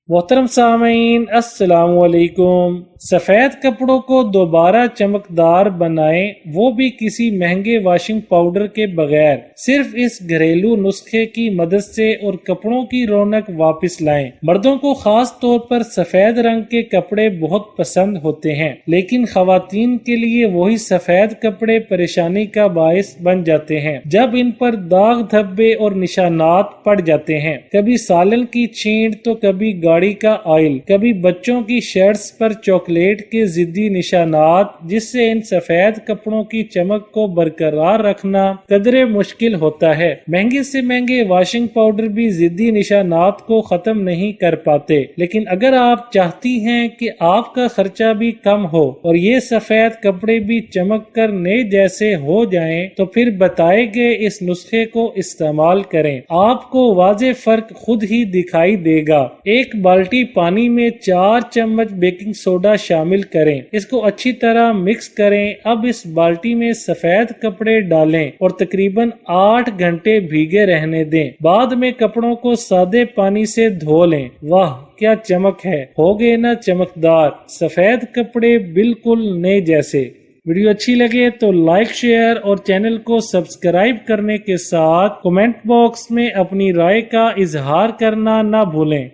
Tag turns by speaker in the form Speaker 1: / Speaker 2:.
Speaker 1: محترم سامعین السلام علیکم۔ سفید کپڑوں کو دوبارہ چمکدار بنائیں، وہ بھی کسی مہنگے واشنگ پاؤڈر کے بغیر، صرف اس گھریلو نسخے کی مدد سے اور کپڑوں کی رونق واپس لائیں۔ مردوں کو خاص طور پر سفید رنگ کے کپڑے بہت پسند ہوتے ہیں، لیکن خواتین کے لیے وہی سفید کپڑے پریشانی کا باعث بن جاتے ہیں جب ان پر داغ دھبے اور نشانات پڑ جاتے ہیں۔ کبھی سالن کی چھینٹ تو کبھی گاڑی کا آئل، کبھی بچوں کی شرٹس پر چاکلیٹ کے ضدی نشانات، جس سے ان سفید کپڑوں کی چمک کو برقرار رکھنا قدرے مشکل ہوتا ہے۔ مہنگے سے مہنگے واشنگ پاؤڈر بھی ضدی نشانات کو ختم نہیں کر پاتے، لیکن اگر آپ چاہتی ہیں کہ آپ کا خرچہ بھی کم ہو اور یہ سفید کپڑے بھی چمک کر نئے جیسے ہو جائیں تو پھر بتائے گئے اس نسخے کو استعمال کریں۔ آپ کو واضح فرق خود ہی دکھائی دے گا۔ ایک بالٹی پانی میں 4 چمچ بیکنگ سوڈا شامل کریں، اس کو اچھی طرح مکس کریں۔ اب اس بالٹی میں سفید کپڑے ڈالیں اور تقریباً 8 گھنٹے بھیگے رہنے دیں۔ بعد میں کپڑوں کو سادے پانی سے دھو لیں۔ واہ کیا چمک ہے، ہو گئے نا چمکدار سفید کپڑے، بالکل نئے جیسے۔ ویڈیو اچھی لگے تو لائک، شیئر اور چینل کو سبسکرائب کرنے کے ساتھ کمنٹ باکس میں اپنی رائے کا اظہار کرنا نہ بھولیں۔